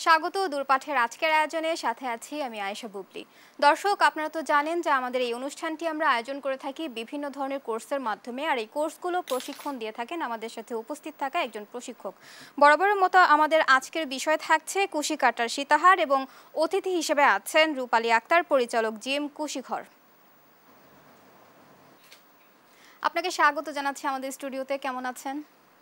স্বাগত দূরপাঠের আজকের আয়োজনে সাথে আছি আমি আয়েশা বুবলি। দর্শক, আপনারা তো জানেন যে আমাদের এই অনুষ্ঠানটি আমরা আয়োজন করে থাকি বিভিন্ন ধরনের কোর্সের মাধ্যমে, আর এই কোর্সগুলো প্রশিক্ষণ দিয়ে থাকেন আমাদের সাথে উপস্থিত থাকা একজন প্রশিক্ষক। বরাবরের মতো আমাদের আজকের বিষয় থাকছে কুশি কাটার সীতাহার, এবং অতিথি হিসেবে আছেন রূপালী আক্তার, পরিচালক জিএম কুশিঘর। আপনাকে স্বাগত জানাচ্ছি আমাদের স্টুডিওতে। কেমন আছেন?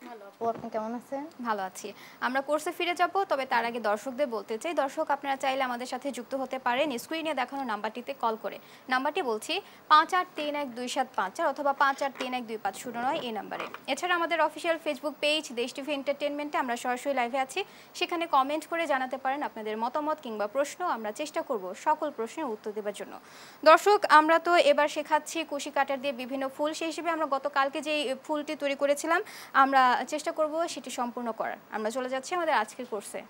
ভালো আপু, আপনি কেমন আছেন? ভালো আছি। আমরা কোর্সে ফিরে যাব, তবে তার আগে দর্শকদের বলতে চাই, দর্শক আপনারা চাইলে আমাদের সাথে যুক্ত হতে পারেন স্ক্রিনে দেখানো নাম্বারটিতে কল করে। নাম্বারটি বলছি 58312754 অথবা 58312509 এই নাম্বারে। এছাড়া আমাদের অফিসিয়াল ফেসবুক পেজ দেশ টিভি এন্টারটেইনমেন্টে আমরা সরাসরি লাইভে আছি, সেখানে কমেন্ট করে জানাতে পারেন আপনাদের মতামত কিংবা প্রশ্ন। আমরা চেষ্টা করব সকল প্রশ্নের উত্তর দেওয়ার জন্য। দর্শক, আমরা তো এবার শেখাচ্ছি কুশি কাটার দিয়ে বিভিন্ন ফুল, সেই হিসেবে আমরা গতকালকে যে ফুলটি তৈরি করেছিলাম আমরা চেষ্টা করব সেটি সম্পূর্ণ করার। আমরা চলে যাচ্ছি আমাদের আজকের কোর্সে।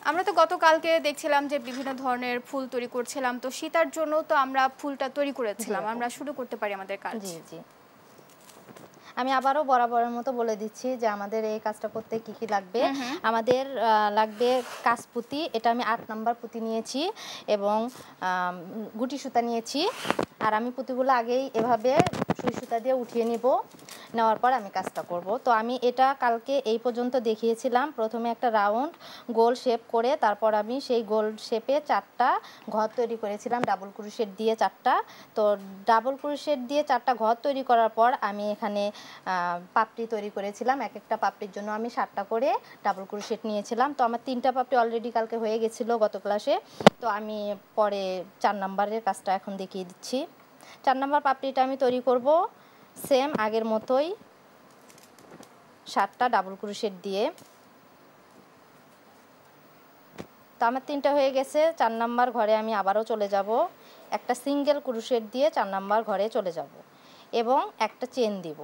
আমরা তো গতকালকে দেখছিলাম যে বিভিন্ন ধরনের ফুল তৈরি করছিলাম, তো সীতার জন্য তো আমরা ফুলটা তৈরি করেছিলাম। আমরা শুরু করতে পারি আমাদের কাজ। জি জি, আমি আবারও বরাবরের মতো বলে দিচ্ছি যে আমাদের এই কাজটা করতে কি কি লাগবে। আমাদের লাগবে কাঁচপুঁতি, এটা আমি 8 নাম্বার পুঁতি নিয়েছি, এবং গুটি সুতা নিয়েছি। আর আমি পুঁতিগুলো আগেই এভাবে সুই সুতা দিয়ে উঠিয়ে নিব, নেওয়ার পর আমি কাজটা করব। তো আমি এটা কালকে এই পর্যন্ত দেখিয়েছিলাম। প্রথমে একটা রাউন্ড গোল শেপ করে তারপর আমি সেই গোল শেপে 4টা ঘর তৈরি করেছিলাম ডাবল ক্রোশেট দিয়ে 4টা। তো ডাবল ক্রোশেট দিয়ে 4টা ঘর তৈরি করার পর আমি এখানে পাপড়ি তৈরি করেছিলাম। এক একটা পাপড়ির জন্য আমি 7টা করে ডাবল ক্রোশেট নিয়েছিলাম। তো আমার 3টা পাপড়ি অলরেডি কালকে হয়ে গেছিলো গত ক্লাসে। তো আমি পরে 4 নাম্বারের কাজটা এখন দেখিয়ে দিচ্ছি। 4 নাম্বার পাপড়িটা আমি তৈরি করব সেম আগের মতোই 7টা ডাবল ক্রোশেট দিয়ে। তো আমার 3টা হয়ে গেছে। 4 নাম্বার ঘরে আমি আবারও চলে যাব, একটা সিঙ্গেল ক্রোশেট দিয়ে 4 নাম্বার ঘরে চলে যাব এবং একটা চেন দিব।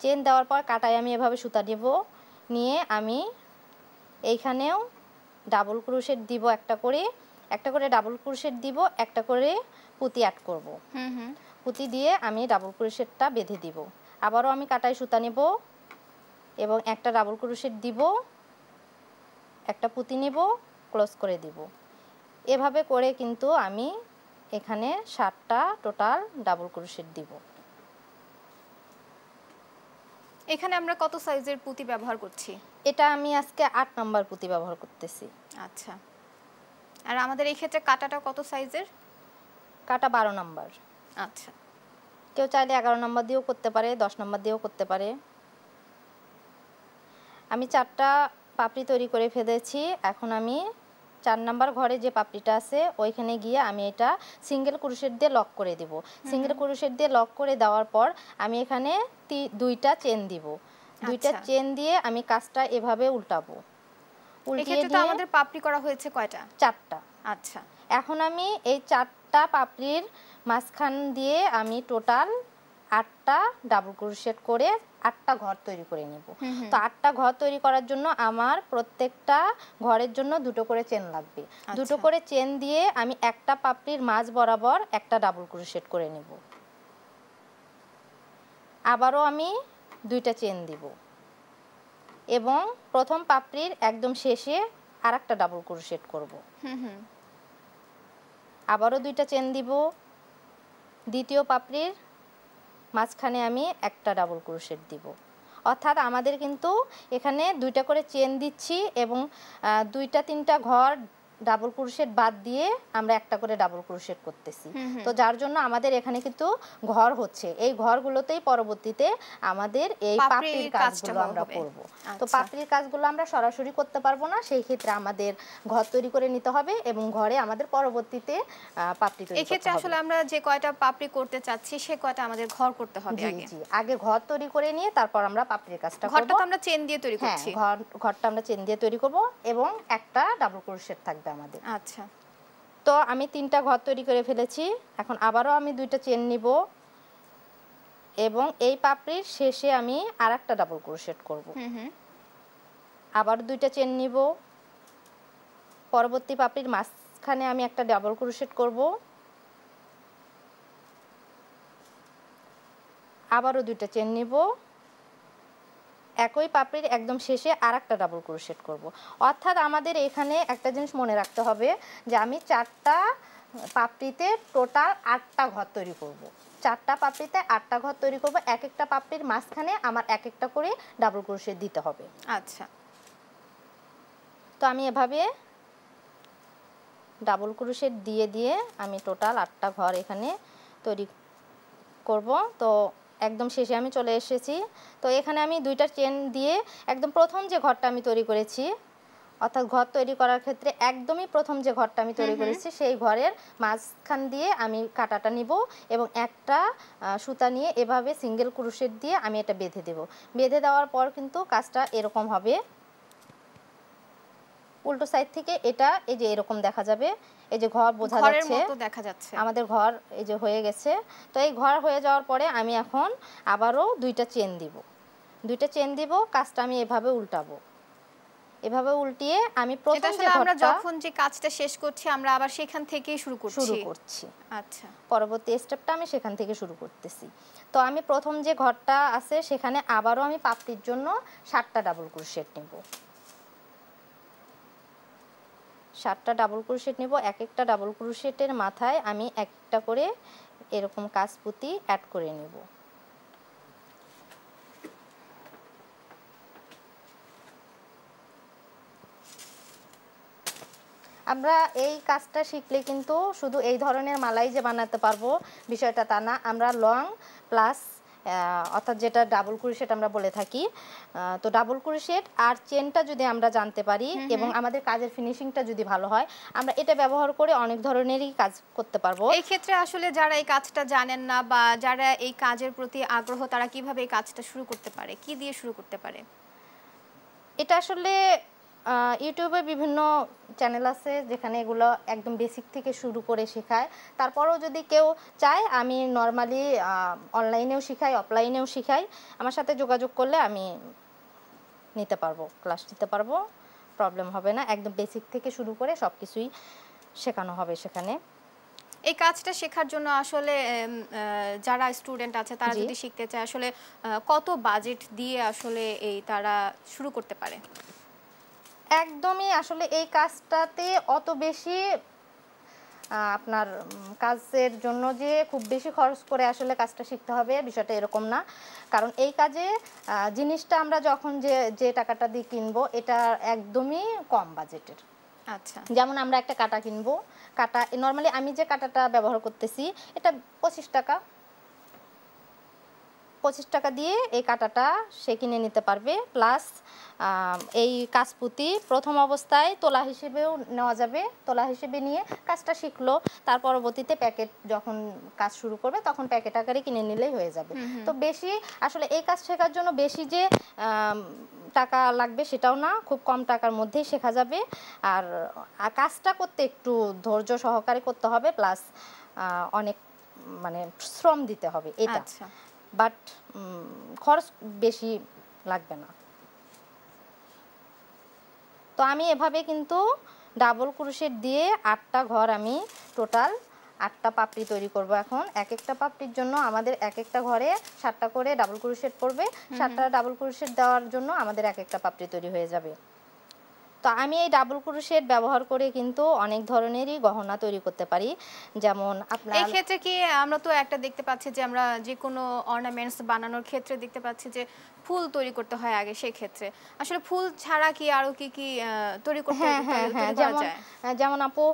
চেন দেওয়ার পর কাটায় আমি এভাবে সুতা দেব, নিয়ে আমি এইখানেও ডাবল ক্রোশেট দিব একটা করে ডাবল ক্রোশেট দিব, একটা করে পুঁতি অ্যাড করব। পুঁতি দিয়ে আমি ডাবল ক্রোশেটটা বেঁধে দিব। আবারও আমি কাটায় সুতা নেব এবং একটা ডাবল ক্রোশেট দিব, একটা পুঁতি নেব, ক্লোজ করে দিব। এভাবে করে কিন্তু আমি এখানে 7টা টোটাল ডাবল ক্রোশেট দিব। এখানে আমরা কত সাইজের পুঁতি ব্যবহার করছি? এটা আমি আজকে 8 নাম্বার পুঁতি ব্যবহার করতেছি। আচ্ছা, আর আমাদের এই ক্ষেত্রে কাটাটা কত সাইজের? কাটা 12 নাম্বার। আচ্ছা, কেউ চাইলে 11 নাম্বার দিয়েও করতে পারে, 10 নাম্বার দিয়েও করতে পারে। আমি 4টা পাপড়ি তৈরি করে ফেলেছি। এখন আমি 4 নাম্বার ঘরে যে পাপড়িটা আছে ওইখানে গিয়ে আমি এটা সিঙ্গেল ক্রোশেট দিয়ে লক করে দেব। সিঙ্গেল ক্রোশেট দিয়ে লক করে দেওয়ার পর আমি এখানে 2টা চেন দিব। 2টা চেন দিয়ে আমি কাজটা এভাবে উল্টাবো। উল্টিয়ে দিয়ে আমাদের পাপড়ি করা হয়েছে কয়টা? 4টা। আচ্ছা, এখন আমি এই 4টা পাপড়ির মাঝখান দিয়ে আমি টোটাল 8টা ডাবল ক্রোশেট করে 8টা ঘর তৈরি করে নেব। তো 8টা ঘর তৈরি করার জন্য আমার প্রত্যেকটা ঘরের জন্য 2টো করে চেন লাগবে। 2টো করে চেন দিয়ে আমি একটা পাপড়ির মাঝ বরাবর একটা ডাবল ক্রোশেট করে নেব। আবারও আমি 2টা চেন দিব এবং প্রথম পাপড়ির একদম শেষে আরেকটা ডাবল ক্রোশেট করব। আবারও 2টা চেন দিব। দ্বিতীয় পাপড়ির মাঝখানে আমি একটা ডাবল ক্রোশেট দিব। অর্থাৎ আমাদের কিন্তু এখানে 2টা করে চেন দিচ্ছি এবং 2টা 3টা ঘর ডাবল ক্রোশেট বাদ দিয়ে আমরা একটা করে ডাবল ক্রোশেট করতেছি। তো যার জন্য আমাদের এখানে কিন্তু ঘর হচ্ছে। এই ঘরগুলোতেই পরবর্তীতে আমাদের এই পাপড়ির কাজগুলো আমরা করব। তো পাপড়ির কাজগুলো আমরা সরাসরি করতে পারবো না, সেই ক্ষেত্রে আমাদের ঘর তৈরি করে নিতে হবে এবং ঘরে আমাদের পরবর্তীতে পাপড়ি তৈরি করতে হবে। এই ক্ষেত্রে আসলে আমরা যে কয়টা পাপড়ি করতে চাচ্ছি সে কয়টা আমাদের ঘর করতে হবে আগে। জি, আগে ঘর তৈরি করে নিয়ে তারপর আমরা পাপড়ির কাজটা করব। ঘরটা তো আমরা চেন দিয়ে তৈরি করছি। হ্যাঁ, ঘরটা আমরা চেন দিয়ে তৈরি করব এবং একটা ডাবল ক্রোশেট থাকবে আমাদের। আচ্ছা, তো আমি 3টা ঘর তৈরি করে ফেলেছি। এখন আবারও আমি 2টা চেন নিব এবং এই পাপড়ির শেষে আমি আরেকটা ডাবল ক্রোশেট করব। আবার 2টা চেন নিব। পরবর্তী পাপড়ির মাঝখানে আমি একটা ডাবল ক্রোশেট করব। আবারও 2টা চেন নিব, একই পাপড়ির একদম শেষে আরেকটা ডাবল ক্রোশেট করব। অর্থাৎ আমাদের এখানে একটা জিনিস মনে রাখতে হবে যে আমি 4টা পাপড়িতে টোটাল 8টা ঘর তৈরি করব। 4টা পাপড়িতে 8টা ঘর তৈরি করব, এক একটা পাপড়ির মাঝখানে আমার এক একটা করে ডাবল ক্রোশেট দিতে হবে। আচ্ছা, তো আমি এভাবে ডাবল ক্রোশেট দিয়ে দিয়ে আমি টোটাল 8টা ঘর এখানে তৈরি করব। তো একদম শেষে আমি চলে এসেছি। তো এখানে আমি 2টা চেন দিয়ে একদম প্রথম যে ঘরটা আমি তৈরি করেছি, অর্থাৎ ঘর তৈরি করার ক্ষেত্রে একদমই প্রথম যে ঘরটা আমি তৈরি করেছি সেই ঘরের মাঝখান দিয়ে আমি কাটাটা নিব এবং একটা সুতা নিয়ে এভাবে সিঙ্গেল ক্রোশেট দিয়ে আমি এটা বেঁধে দেব। বেঁধে দেওয়ার পর কিন্তু কাজটা এরকম হবে। উল্টো সাইড থেকে এটা এই যে এরকম দেখা যাবে, এই যে ঘর বোঝা ঘরের যাচ্ছে, মতো দেখা যাচ্ছে আমাদের ঘর এই যে হয়ে গেছে। তো এই ঘর হয়ে যাওয়ার পরে আমি এখন আবারও 2টা চেন দিব। 2টা চেন দিব, কাজটা আমি এভাবে উল্টাবো। এভাবে উল্টিয়ে আমি এটা প্রথম যে আসলে আমরা ঘরটা যখন যে কাজটা শেষ করছি আমরা আবার সেখান থেকেই শুরু করছি। আচ্ছা, পরবর্তী স্টেপটা আমি সেখান থেকে শুরু করতেছি। তো আমি প্রথম যে ঘরটা আছে সেখানে আবারও আমি পাপড়ির জন্য 7টা ডাবল ক্রোশেট নেব। 7টা ডাবল ক্রোশেট নেব। এক একটা ডাবল ক্রোশেটের মাথায় আমি একটা করে এরকম কাঁচপুতি অ্যাড করে নেব। আমরা এই কাজটা শিখলে কিন্তু শুধু এই ধরনের মালাই যে বানাতে পারবো বিষয়টা তা না, আমরা লং প্লাস অর্থাৎ যেটা ডাবল ক্রোশেট আমরা বলে থাকি, তো ডাবল ক্রোশেট আর চেনটা যদি আমরা জানতে পারি এবং আমাদের কাজের ফিনিশিংটা যদি ভালো হয়, আমরা এটা ব্যবহার করে অনেক ধরনেরই কাজ করতে পারবো। এই ক্ষেত্রে আসলে যারা এই কাজটা জানেন না বা যারা এই কাজের প্রতি আগ্রহ তারা কিভাবে এই কাজটা শুরু করতে পারে, কি দিয়ে শুরু করতে পারে? এটা আসলে ইউটিউবে বিভিন্ন চ্যানেল আছে যেখানে এগুলো একদম বেসিক থেকে শুরু করে শেখায়। তারপরেও যদি কেউ চায়, আমি নর্মালি অনলাইনেও শিখাই, অফলাইনেও শিখাই। আমার সাথে যোগাযোগ করলে আমি নিতে পারবো, ক্লাস নিতে পারবো, প্রবলেম হবে না। একদম বেসিক থেকে শুরু করে সব কিছুই শেখানো হবে সেখানে। এই কাজটা শেখার জন্য আসলে যারা স্টুডেন্ট আছে তারা জি, যদি শিখতে চায় আসলে কত বাজেট দিয়ে আসলে এই তারা শুরু করতে পারে? একদমই আসলে এই কাজটাতে অত বেশি আপনার কাজের জন্য যে খুব বেশি খরচ করে আসলে কাজটা শিখতে হবে বিষয়টা এরকম না। কারণ এই কাজে জিনিসটা আমরা যখন যে যে টাকাটা দিয়ে কিনবো এটা একদমই কম বাজেটের। আচ্ছা, যেমন আমরা একটা কাঁটা কিনবো, কাঁটা নর্মালি আমি যে কাঁটাটা ব্যবহার করতেছি এটা 25 টাকা। 25 টাকা দিয়ে এই কাঁটাটা সে কিনে নিতে পারবে। প্লাস এই কাঁচপুতি প্রথম অবস্থায় তোলা হিসেবেও নেওয়া যাবে। তোলা হিসেবে নিয়ে কাজটা শিখলো, তার পরবর্তীতে প্যাকেট যখন কাজ শুরু করবে তখন প্যাকেট আকারে কিনে নিলেই হয়ে যাবে। তো বেশি আসলে এই কাজ শেখার জন্য বেশি যে টাকা লাগবে সেটাও না, খুব কম টাকার মধ্যেই শেখা যাবে। আর কাজটা করতে একটু ধৈর্য সহকারে করতে হবে, প্লাস অনেক মানে শ্রম দিতে হবে এটা। আচ্ছা, বাট খরচ বেশি লাগবে না। তো আমি এভাবে কিন্তু ডাবল ক্রোশেট দিয়ে 8টা ঘর আমি টোটাল 8টা পাপড়ি তৈরি করব। এখন এক একটা পাপড়ির জন্য আমাদের এক একটা ঘরে 7টা করে ডাবল ক্রোশেট পড়বে। 7টা ডাবল ক্রোশেট দেওয়ার জন্য আমাদের এক একটা পাপড়ি তৈরি হয়ে যাবে। তো আমি এই ডাবল ক্রোশেট ব্যবহার করে কিন্তু অনেক ধরনেরই গহনা তৈরি করতে পারি। যেমন আপনার এই ক্ষেত্রে কি আমরা তো একটা দেখতে পাচ্ছি যে আমরা যে কোনো অর্নামেন্টস বানানোর ক্ষেত্রে দেখতে পাচ্ছি যে ফুল তৈরি করতে হয় আগে, সেই ক্ষেত্রে আসলে ফুল ছাড়া কি আরো কি কি তৈরি করতে তৈরি করা যায়? যেমন আপু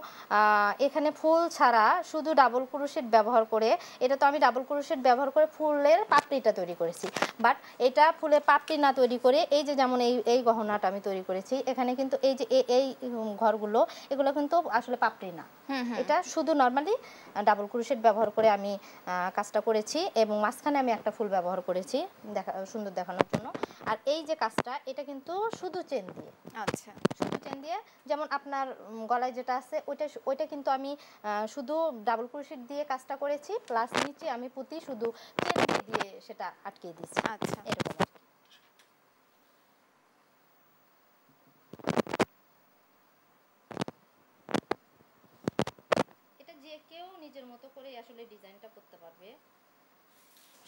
এখানে ফুল ছাড়া শুধু ডাবল ক্রোশেট ব্যবহার করে, এটা তো আমি ডাবল ক্রোশেট ব্যবহার করে ফুলের পাপড়িটা তৈরি করেছি। বাট এটা ফুলের পাপড়ি না তৈরি করে এই যে যেমন এই গহনাটা আমি তৈরি করেছি, এখানে কিন্তু এই যে এই ঘরগুলো এগুলো কিন্তু আসলে পাপড়ি না, এটা শুধু নর্মালি ডাবল ক্রোশেট ব্যবহার করে আমি কাজটা করেছি এবং মাঝখানে আমি একটা ফুল ব্যবহার করেছি সুন্দর দেখানোর জন্য। আর এই যে কাজটা এটা কিন্তু শুধু চেন দিয়ে, আচ্ছা, শুধু চেন দিয়ে, যেমন আপনার গলায় যেটা আছে ওইটা কিন্তু আমি শুধু ডাবল ক্রোশেট দিয়ে কাজটা করেছি, প্লাস নিচে আমি পুঁতি শুধু চেন দিয়ে সেটা আটকে দিয়েছি। আচ্ছা, এরকম এটা যে কেউ নিজের মতো করে আসলে ডিজাইনটা করতে পারবে,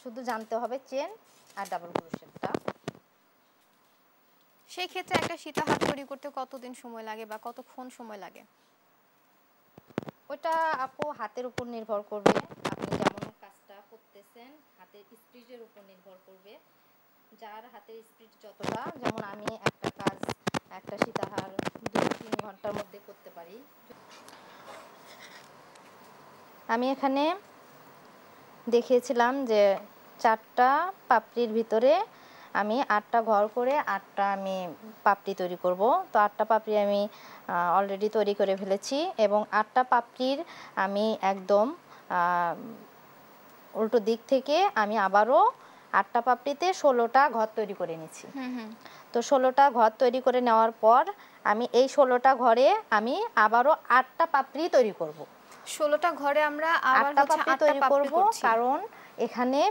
শুধু জানতে হবে চেন আর ডাবল ক্রোশেটটা। সেই ক্ষেত্রে একটা সীতাহার তৈরি করতে কতদিন সময় লাগে বা কতক্ষণ সময় লাগে? ওটা আপু হাতের উপর নির্ভর করবে, আপনি যেমন কাজটা করতেছেন হাতের স্পিডের উপর নির্ভর করবে। যার হাতের স্পিড যতটা, যেমন আমি একটা কাজ একটা সীতাহার 2-3 ঘন্টার মধ্যে করতে পারি। আমি এখানে দেখিয়েছিলাম যে 4টা পাপড়ির ভিতরে আমি 8টা ঘর করে 8টা আমি পাপড়ি তৈরি করব। তো 8টা পাপড়ি আমি অলরেডি তৈরি করে ফেলেছি এবং 8টা পাপড়ির আমি একদম উল্টো দিক থেকে আমি আবারও 8টা পাপড়িতে 16টা ঘর তৈরি করে নিচ্ছি। তো 16টা ঘর তৈরি করে নেওয়ার পর আমি এই 16টা ঘরে আমি আবারও 8টা পাপড়ি তৈরি করব। 16টা ঘরে আমরা আবার 8টা হচ্ছে পাপড়ি 8টা তৈরি পাপড়ি করব, করছি। কারণ এখানে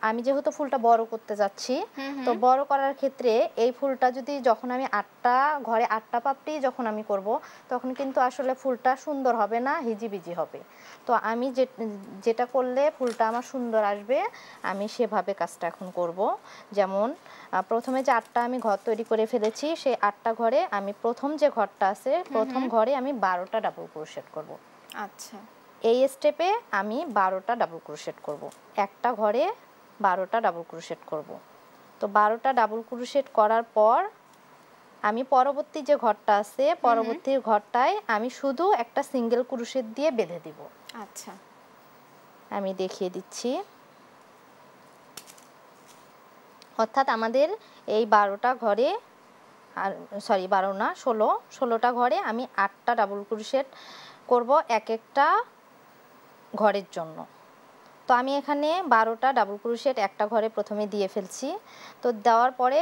আমি যেহেতু ফুলটা বড় করতে যাচ্ছি, তো বড় করার ক্ষেত্রে এই ফুলটা যদি যখন আমি 8টা ঘরে 8টা পাপড়ি যখন আমি করব, তখন কিন্তু আসলে ফুলটা সুন্দর হবে না, হিজিবিজি হবে। তো আমি যেটা করলে ফুলটা আমার সুন্দর আসবে, আমি সেভাবে কাজটা এখন করব। যেমন প্রথমে যে 8টা আমি ঘর তৈরি করে ফেলেছি, সেই 8টা ঘরে আমি প্রথম যে ঘরটা আছে, প্রথম ঘরে আমি 12টা ডাবল ক্রোশেট করব। আচ্ছা, এই স্টেপে আমি 12টা ডাবল ক্রোশেট করব। একটা ঘরে 12টা ডাবল ক্রোশেট করব। তো 12টা ডাবল ক্রোশেট করার পর আমি পরবর্তী যে ঘরটা আছে, পরবর্তী ঘরটায় আমি শুধু একটা সিঙ্গেল ক্রোশেট দিয়ে বেঁধে দিব। আচ্ছা, আমি দেখিয়ে দিচ্ছি। অর্থাৎ আমাদের এই 12টা ঘরে, আর সরি 12 না 16টা ঘরে আমি 8টা ডাবল ক্রোশেট করব এক একটা ঘরের জন্য। তো আমি এখানে 12টা ডাবল ক্রোশেট একটা ঘরে প্রথমে দিয়ে ফেলছি। তো দেওয়ার পরে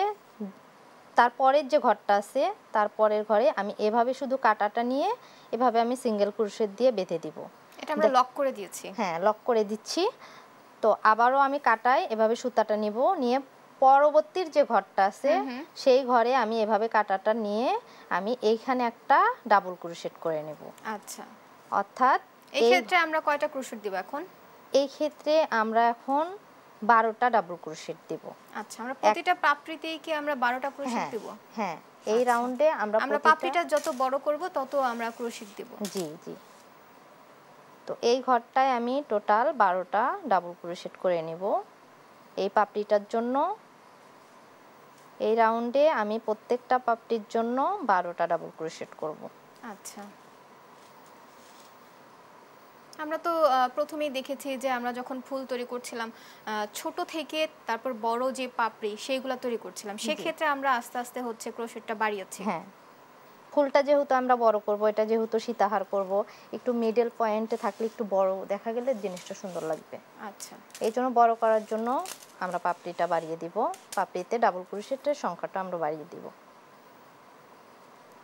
তারপরের যে ঘরটা আছে, তারপরের ঘরে আমি এভাবে শুধু কাটাটা নিয়ে এভাবে আমি সিঙ্গেল ক্রোশেট দিয়ে বেঁধে দিব। এটা আমরা লক করে দিয়েছি। হ্যাঁ, লক করে দিচ্ছি। তো আবারও আমি কাটাই এভাবে সুতাটা নিব, নিয়ে পরবর্তীর যে ঘরটা আছে সেই ঘরে আমি এভাবে কাটাটা নিয়ে আমি এইখানে একটা ডাবল ক্রোশেট করে নেব। আচ্ছা, অর্থাৎ এই ক্ষেত্রে আমরা কয়টা ক্রোশেট দিব এখন? এই ক্ষেত্রে আমরা এখন 12টা ডাবল ক্রোশেট দেব। আচ্ছা, আমরা প্রতিটা পাপড়িতেই কি আমরা 12টা ক্রোশেট দেব? হ্যাঁ, এই রাউন্ডে আমরা পাপড়িটা যত বড় করব তত আমরা ক্রোশেট দেব। জি জি। তো এই ঘরটায় আমি টোটাল 12টা ডাবল ক্রোশেট করে নেব এই পাপড়িটার জন্য। এই রাউন্ডে আমি প্রত্যেকটা পাপড়ির জন্য 12টা ডাবল ক্রোশেট করব। আচ্ছা, আমরা তো প্রথমেই দেখেছি যে আমরা যখন ফুল তৈরি করছিলাম, ছোট থেকে তারপর বড় যে পাপড়ি সেইগুলো তৈরি করছিলাম, সেক্ষেত্রে আমরা আস্তে আস্তে হচ্ছে ক্রোশেটটা বাড়িয়েছি। হ্যাঁ, ফুলটা যেহেতু আমরা বড় করব, এটা যেহেতু সীতাহার করব, একটু মিডল পয়েন্টে থাকলে একটু বড় দেখা গেলে জিনিসটা সুন্দর লাগবে। আচ্ছা, এই জন্য বড় করার জন্য আমরা পাপড়িটা বাড়িয়ে দিব, পাপড়িতে ডাবল ক্রোশেটের সংখ্যাটা আমরা বাড়িয়ে দিব।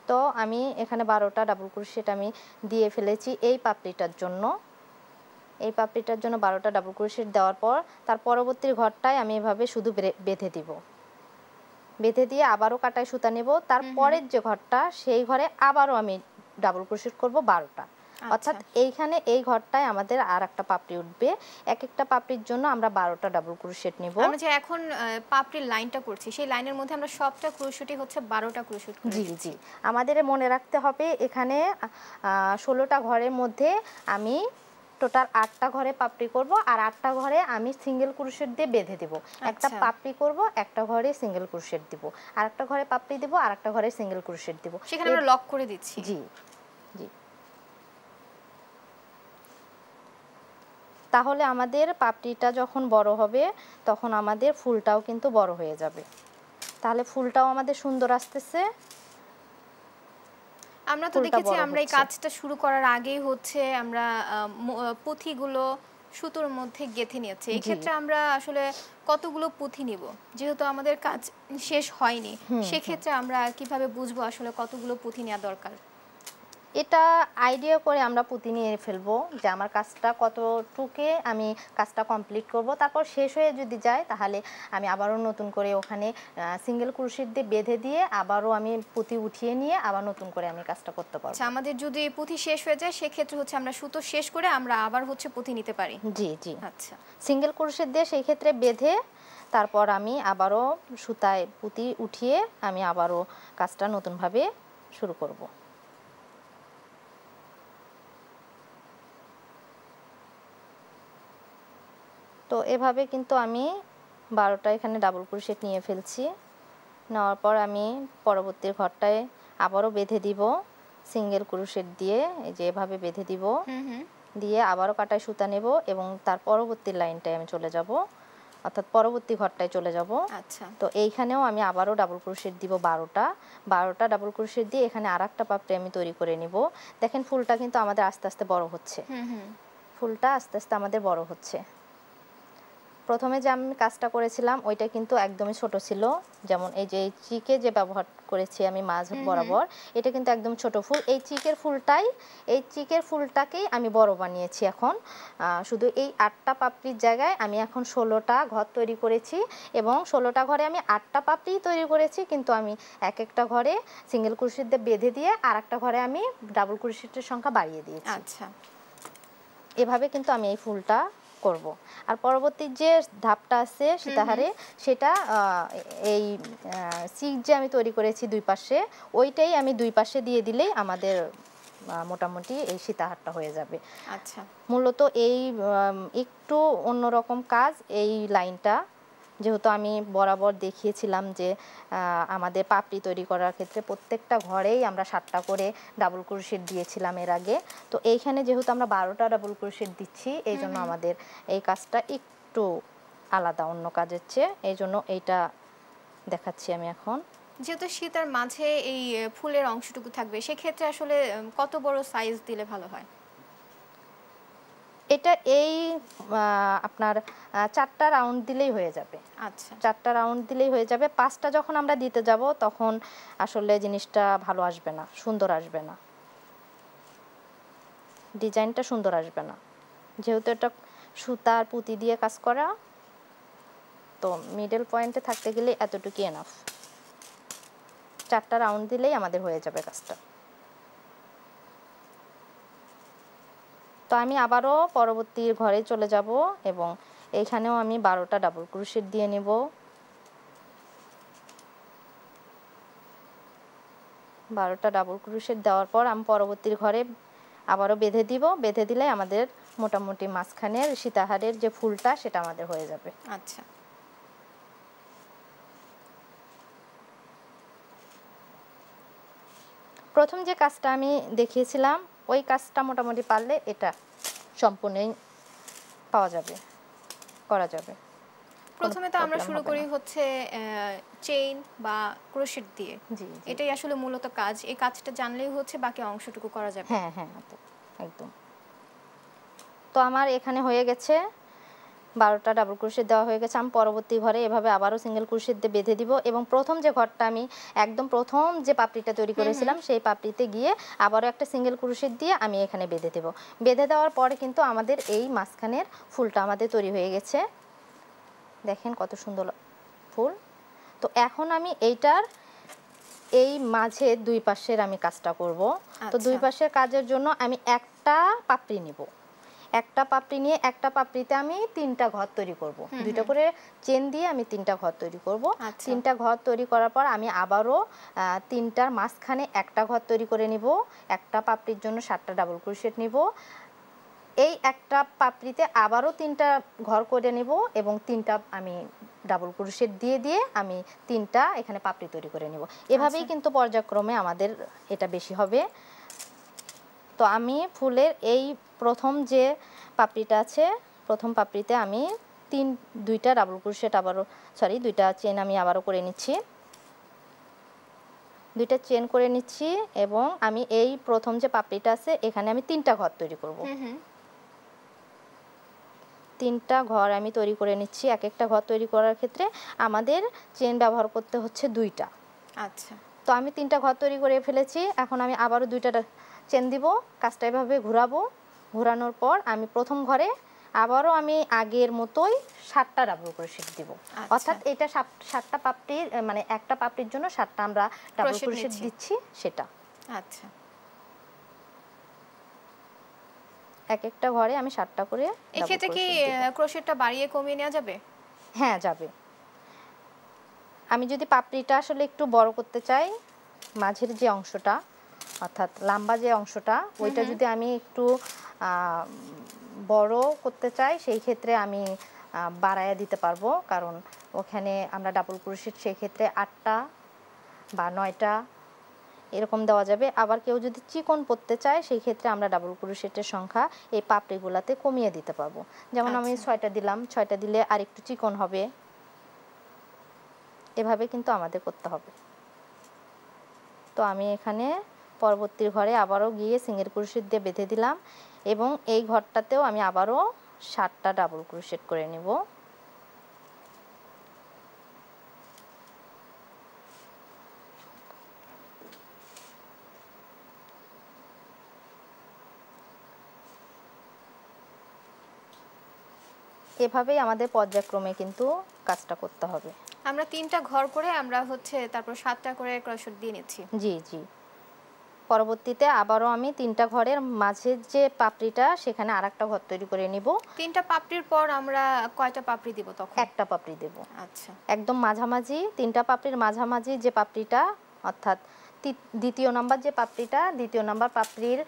তো আমি এখানে 12টা ডাবল ক্রোশেট আমি দিয়ে ফেলেছি এই পাপড়িটার জন্য। এই পাপড়িটার জন্য 12টা ডাবল ক্রোশেট দেওয়ার পর তার পরবর্তী ঘরটায় আমি এভাবে শুধু বেঁধে দিব। বেঁধে দিয়ে আবারও কাটায় সুতা নেব, তারপরের যে ঘরটা সেই ঘরে আবারও আমি ডাবল ক্রোশেট করব 12টা। অর্থাৎ এইখানে এই ঘরটায় আমাদের আর একটা পাপড়ি উঠবে, এক একটা পাপড়ির জন্য আমরা 12টা ডাবল ক্রোশেট নিব। আমরা যে এখন পাপড়ির লাইনটা করছি সেই লাইনের মধ্যে আমরা সবটা ক্রোশেটই হচ্ছে 12টা ক্রোশেট করে জি দিচ্ছি। জি, আমাদের মনে রাখতে হবে এখানে 16টা ঘরের মধ্যে আমি টোটাল 8টা ঘরে পাপড়ি করব, আর 8টা ঘরে আমি সিঙ্গেল ক্রোশেট দিয়ে বেঁধে দেব। একটা পাপড়ি করব, একটা ঘরে সিঙ্গেল ক্রোশেট দিব, আর একটা ঘরে পাপড়ি দেব, আর একটা ঘরে সিঙ্গেল ক্রোশেট দিব। সেখানে আমরা লক করে দিচ্ছি। জি জি। তাহলে আমাদের পাপড়িটা যখন বড় হবে তখন আমাদের ফুলটাও কিন্তু বড় হয়ে যাবে, তাহলে ফুলটাও আমাদের সুন্দর আসতেছে। আমরা তো দেখেছি আমরা এই কাজটা শুরু করার আগেই হচ্ছে আমরা পুঁথিগুলো সুতোর মধ্যে গেঁথে নিয়েছি। এই ক্ষেত্রে আমরা আসলে কতগুলো পুঁথি নিব, যেহেতু আমাদের কাজ শেষ হয়নি, সেক্ষেত্রে আমরা কিভাবে বুঝবো আসলে কতগুলো পুঁথি নেওয়া দরকার? এটা আইডিয়া করে আমরা পুঁতি নিয়ে ফেলবো যে আমার কাজটা কতটুকে আমি কাজটা কমপ্লিট করব। তারপর শেষ হয়ে যদি যায় তাহলে আমি আবারও নতুন করে ওখানে সিঙ্গেল ক্রোশেট দিয়ে বেঁধে দিয়ে আবারও আমি পুঁতি উঠিয়ে নিয়ে আবার নতুন করে আমি কাজটা করতে পারবো। আচ্ছা, আমাদের যদি পুঁথি শেষ হয়ে যায় সেক্ষেত্রে হচ্ছে আমরা সুতো শেষ করে আমরা আবার হচ্ছে পুঁথি নিতে পারি। জি জি। আচ্ছা, সিঙ্গেল ক্রোশেট দিয়ে সেই ক্ষেত্রে বেঁধে তারপর আমি আবারও সুতায় পুঁতি উঠিয়ে আমি আবারও কাজটা নতুনভাবে শুরু করব। তো এভাবে কিন্তু আমি 12টা এখানে ডাবল ক্রোশেট নিয়ে ফেলছি। নেওয়ার পর আমি পরবর্তী ঘরটায় আবারও বেঁধে দিব সিঙ্গেল ক্রোশেট দিয়ে, এই যে এভাবে বেঁধে দিব। দিয়ে আবারও কাটায় সুতা নেব এবং তার পরবর্তী লাইনটায় আমি চলে যাব, অর্থাৎ পরবর্তী ঘরটায় চলে যাব। আচ্ছা, তো এইখানেও আমি আবারও ডাবল ক্রোশেট দিব 12টা ডাবল ক্রোশেট দিয়ে এখানে আরেকটা পাপড়ি আমি তৈরি করে নিব। দেখেন ফুলটা কিন্তু আমাদের আস্তে আস্তে বড় হচ্ছে, ফুলটা আস্তে আস্তে আমাদের বড় হচ্ছে। প্রথমে যে আমি কাজটা করেছিলাম ওইটা কিন্তু একদমই ছোট ছিল, যেমন এই যে এই চিকে যে ব্যবহার করেছি আমি মাঝ বরাবর, এটা কিন্তু একদম ছোট ফুল। এই চিকের ফুলটাকেই আমি বড় বানিয়েছি। এখন শুধু এই 8টা পাপড়ির জায়গায় আমি এখন 16টা ঘর তৈরি করেছি এবং 16টা ঘরে আমি 8টা পাপড়ি তৈরি করেছি, কিন্তু আমি এক একটা ঘরে সিঙ্গেল ক্রোশেট দিয়ে বেঁধে দিয়ে আর একটা ঘরে আমি ডাবল ক্রোশেটের সংখ্যা বাড়িয়ে দিয়েছি। আচ্ছা, এভাবে কিন্তু আমি এই ফুলটা করব। আর পরবর্তী যে ধাপটা আছে সীতাহারে, সেটা এই সিক যে আমি তৈরি করেছি দুই পাশে, ওইটাই আমি দুই পাশে দিয়ে দিলেই আমাদের মোটামুটি এই সীতাহারটা হয়ে যাবে। আচ্ছা, মূলত এই একটু অন্যরকম কাজ এই লাইনটা, যেহেতু আমি বরাবর দেখিয়েছিলাম যে আমাদের পাপড়ি তৈরি করার ক্ষেত্রে প্রত্যেকটা ঘরেই আমরা 7টা করে ডাবল ক্রোশেট দিয়েছিলাম এর আগে। তো এইখানে যেহেতু আমরা 12টা ডাবল ক্রোশেট দিচ্ছি, এই জন্য আমাদের এই কাজটা একটু আলাদা অন্য কাজের চেয়ে, এই জন্য এইটা দেখাচ্ছি আমি এখন। যেহেতু সীতার মাঝে এই ফুলের অংশটুকু থাকবে, সেক্ষেত্রে আসলে কত বড় সাইজ দিলে ভালো হয়? এটা এই আপনার 4টা রাউন্ড দিলেই হয়ে যাবে। আচ্ছা, 4টা রাউন্ড দিলেই হয়ে যাবে। 5টা যখন আমরা দিতে যাব তখন আসলে জিনিসটা ভালো আসবে না, সুন্দর আসবে না, ডিজাইনটা সুন্দর আসবে না। যেহেতু এটা সুতার পুঁতি দিয়ে কাজ করা, তো মিডল পয়েন্টে থাকতে গেলে এতটুকু এনাফ। 4টা রাউন্ড দিলেই আমাদের হয়ে যাবে কাজটা। তো আমি আবারও পরবর্তী ঘরে চলে যাব এবং এইখানেও আমি 12টা ডাবল ক্রোশেট দিয়ে নেব। 12টা ডাবল ক্রোশেট দেওয়ার পর আমি পরবর্তী ঘরে আবারও বেঁধে দিব। বেঁধে দিলে আমাদের মোটামুটি মাঝখানের সীতাহারের যে ফুলটা সেটা আমাদের হয়ে যাবে। আচ্ছা, প্রথম যে কাজটা আমি দেখিয়েছিলাম ওই কাজটা মোটামুটি পারলে এটা সম্পূর্ণই পাওয়া যাবে, করা যাবে। প্রথমে তো আমরা শুরু করি হচ্ছে চেইন বা ক্রোশেট দিয়ে। জি, এটাই আসলে মূলত কাজ। এই কাজটা জানলেই হচ্ছে বাকি অংশটুকু করা যাবে। হ্যাঁ হ্যাঁ, একদম। তো আমার এখানে হয়ে গেছে 12টা ডাবল ক্রোশেট দেওয়া হয়ে গেছে। আমি পরবর্তী ঘরে এভাবে আবারও সিঙ্গেল ক্রোশেট দিয়ে বেঁধে দিব এবং প্রথম যে ঘরটা আমি একদম প্রথম যে পাপড়িটা তৈরি করেছিলাম সেই পাপড়িতে গিয়ে আবারও একটা সিঙ্গেল ক্রোশেট দিয়ে আমি এখানে বেঁধে দেব। বেঁধে দেওয়ার পরে কিন্তু আমাদের এই মাঝখানের ফুলটা আমাদের তৈরি হয়ে গেছে। দেখেন কত সুন্দর ফুল। তো এখন আমি এইটার এই মাঝে দুই পাশের আমি কাজটা করব। তো দুই পাশের কাজের জন্য আমি একটা পাপড়ি নিব। একটা পাপড়ি নিয়ে একটা পাপড়িতে আমি 3টা ঘর তৈরি করব। 2টা করে চেন দিয়ে আমি 3টা ঘর তৈরি করব। 3টা ঘর তৈরি করার পর আমি আবারও 3টার মাঝখানে একটা ঘর তৈরি করে নিব। একটা পাপড়ির জন্য 7টা ডাবল ক্রোশেট নিব। এই একটা পাপড়িতে আবারও 3টা ঘর করে নেব এবং 3টা আমি ডাবল ক্রোশেট দিয়ে দিয়ে আমি 3টা এখানে পাপড়ি তৈরি করে নেব। এভাবেই কিন্তু পর্যায়ক্রমে আমাদের এটা বেশি হবে। তো আমি ফুলের এই প্রথম যে পাপড়িটা আছে, প্রথম পাপড়িতে আমি 2টা ডাবল ক্রোশেট দুইটা চেন আমি আবারও করে নিচ্ছি। 2টা চেন করে নিচ্ছি এবং আমি এই প্রথম যে পাপড়িটা আছে এখানে আমি 3টা ঘর তৈরি করব। 3টা ঘর আমি তৈরি করে নিচ্ছি। এক একটা ঘর তৈরি করার ক্ষেত্রে আমাদের চেন ব্যবহার করতে হচ্ছে 2টা। আচ্ছা, তো আমি 3টা ঘর তৈরি করে ফেলেছি। এখন আমি আবারও 2টা চেন দিব, কাজটা এভাবে ঘোরাবো। ঘোরানোর পর আমি প্রথম ঘরে আবারও আমি আগের মতোই 7টা ডাবল ক্রোশেট দিব। অর্থাৎ এটা 7টা পাপড়ির মানে একটা পাপড়ির জন্য 7টা আমরা ডাবল ক্রোশেট দিচ্ছি সেটা। আচ্ছা, এক একটা ঘরে আমি 7টা করে। এই ক্ষেত্রে কি ক্রোশেটটা বাড়িয়ে কমিয়ে নেওয়া যাবে? হ্যাঁ যাবে। আমি যদি পাপড়িটা আসলে একটু বড় করতে চাই, মাঝের যে অংশটা অর্থাৎ লম্বা যে অংশটা ওইটা যদি আমি একটু বড় করতে চাই, সেই ক্ষেত্রে আমি বাড়ায়া দিতে পারবো, কারণ ওখানে আমরা ডাবল ক্রোশেট সেই ক্ষেত্রে 8টা বা 9টা এরকম দেওয়া যাবে। আবার কেউ যদি চিকন পরতে চায় সেই ক্ষেত্রে আমরা ডাবল ক্রোশেটের সংখ্যা এই পাপড়িগুলোতে কমিয়ে দিতে পারবো। যেমন আমি 6টা দিলাম, 6টা দিলে আর একটু চিকন হবে। এভাবে কিন্তু আমাদের করতে হবে। তো আমি এখানে পরবর্তী ঘরে আবারও গিয়ে সিঙ্গেল ক্রোশেট দিয়ে বেঁধে দিলাম এবং এই ঘরটাতেও আমি আবারও 7টা ডাবল ক্রোশেট করে নিব। এভাবেই আমাদের পর্যায়ক্রমে কিন্তু কাজটা করতে হবে। আমরা 3টা ঘর করে আমরা হচ্ছে তারপর 7টা করে ক্রোশেট দিয়ে নিচ্ছি। জি জি। পরবর্তীতে আবারও আমি 3টা ঘরের মাঝের যে পাপড়িটা সেখানে আরেকটা ঘর তৈরি করে নিব। 3টা পাপড়ির পর আমরা কয়টা পাপড়ি দিব তখন? একটা পাপড়ি দেব। আচ্ছা, একদম মাঝামাঝি 3টা পাপড়ির মাঝামাঝি যে পাপড়িটা অর্থাৎ দ্বিতীয় নাম্বার যে পাপড়িটা, দ্বিতীয় নাম্বার পাপড়ির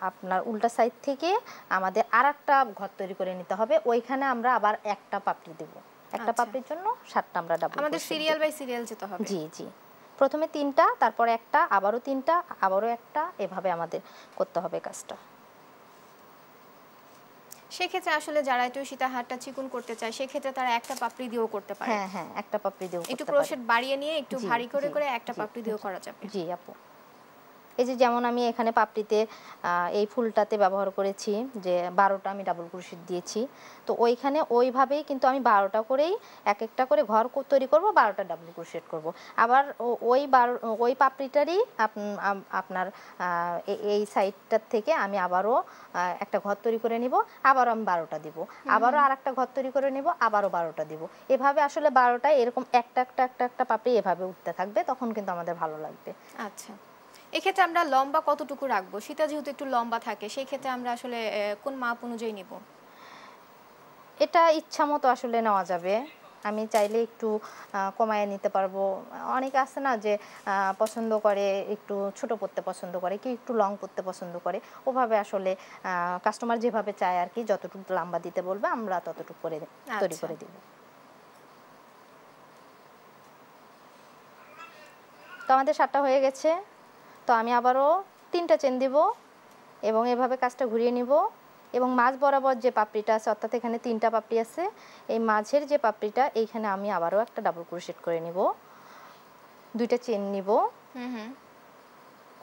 আপনার উল্টা সাইড থেকে আমাদের আরেকটা ঘর তৈরি করে নিতে হবে। ওইখানে আমরা আবার একটা পাপড়ি দেব। একটা পাপড়ির জন্য 7টা আমরা ডাবল ক্রোশেট আমাদের সিরিয়াল বাই সিরিয়াল যেতে হবে। জি জি। প্রথমে 3টা, তারপর একটা, আবারও 3টা, আবারও একটা, এভাবে আমাদের করতে হবে কাজটা। সেক্ষেত্রে আসলে যারা একটু সীতাহারটা চিকন করতে চায় সেক্ষেত্রে তারা একটা পাপড়ি দিয়েও করতে পারে। হ্যাঁ হ্যাঁ, একটা পাপড়ি দিয়েও একটু করতে পারে। ক্রোশেট বাড়িয়ে নিয়ে একটু জি, ভারী করে জি, করে একটা জি, পাপড়ি দিয়েও করা যাবে। জি আপু। এই যে যেমন আমি এখানে পাপড়িতে এই ফুলটাতে ব্যবহার করেছি যে 12টা আমি ডাবল ক্রোশেট দিয়েছি। তো ওইখানে ওইভাবেই কিন্তু আমি 12টা করেই এক একটা করে ঘর তৈরি করব, 12টা ডাবল ক্রোশেট করব। আবার ওই পাপড়িটারই আপনার এই সাইডটার থেকে আমি আবারও একটা ঘর তৈরি করে নিব, আবারও আমি 12টা দিব, আবারও আরেকটা ঘর তৈরি করে নিব, আবারও 12টা দিব। এভাবে আসলে 12টায় এরকম একটা একটা একটা একটা পাপড়ি এভাবে উঠতে থাকবে, তখন কিন্তু আমাদের ভালো লাগবে। আচ্ছা, এক্ষেত্রে আমরা লম্বা কতটুকু রাখবো? সীতা যেহেতু একটু লম্বা থাকে সেই ক্ষেত্রে আমরা আসলে কোন মাপ অনুযায়ী নিব? এটা ইচ্ছা মতো আসলে নেওয়া যাবে। আমি চাইলে একটু কমায় নিতে পারবো। অনেকে আছে না যে পছন্দ করে একটু ছোট পরতে পছন্দ করে, কি একটু লং পরতে পছন্দ করে। ওভাবে আসলে কাস্টমার যেভাবে চায় আর কি, যতটুকু লম্বা দিতে বলবে আমরা ততটুকু করে তৈরি করে দিব। তো আমাদের 7টা হয়ে গেছে। তো আমি আবারও 3টা চেন দিব এবং এভাবে কাজটা ঘুরিয়ে নিব এবং মাঝ বরাবর যে পাপড়িটা আছে অর্থাৎ এখানে 3টা পাপড়ি আছে, এই মাঝের যে পাপড়িটা এইখানে আমি আবারও একটা ডাবল ক্রোশেট করে নিব, 2টা চেন নিব।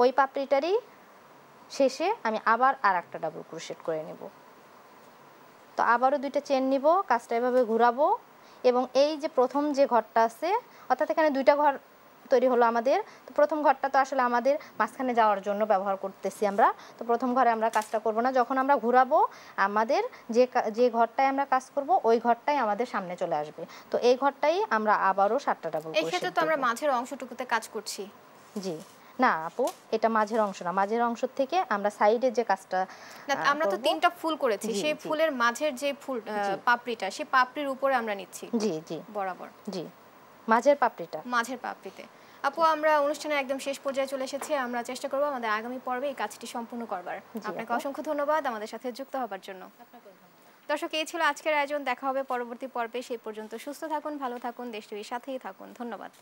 ওই পাপড়িটারই শেষে আমি আবার আরেকটা ডাবল ক্রোশেট করে নিব। তো আবারও 2টা চেন নিব, কাজটা এভাবে ঘোরাবো এবং এই যে প্রথম যে ঘরটা আছে অর্থাৎ এখানে 2টা ঘর তৈরি হলো আমাদের। তো প্রথম ঘরটা তো আসলে আমাদের মাঝখানে যাওয়ার জন্য ব্যবহার করতেছি আমরা। তো প্রথম ঘরে আমরা কাজটা করব না, যখন আমরা ঘোরাবো আমাদের যে ঘরটায় আমরা কাজ করব ওই ঘরটাই আমাদের সামনে চলে আসবে। তো এই ঘরটাই আমরা আবারও 7টা ডাবল ক্রোশেট। এই ক্ষেত্রে তো আমরা মাঝের অংশটুকুতে কাজ করছি। জি না আপু, এটা মাঝের অংশ না, মাঝের অংশ থেকে আমরা সাইডে যে কাজটা আমরা তো 3টা ফুল করেছি, সেই ফুলের মাঝের যে ফুল পাপড়িটা সেই পাপড়ির উপরে আমরা নিচ্ছি। জি জি বরাবর। জি, মাঝের পাপড়িটা। মাঝের পাপড়িতে। আপু আমরা অনুষ্ঠানের একদম শেষ পর্যায়ে চলে এসেছি। আমরা চেষ্টা করব আমাদের আগামী পর্বে এই কাজটি সম্পূর্ণ করবার। আপনাকে অসংখ্য ধন্যবাদ আমাদের সাথে যুক্ত হবার জন্য। দর্শক, এই ছিল আজকের আয়োজন। দেখা হবে পরবর্তী পর্বে। সেই পর্যন্ত সুস্থ থাকুন, ভালো থাকুন, দেশ টিভির সাথেই থাকুন। ধন্যবাদ।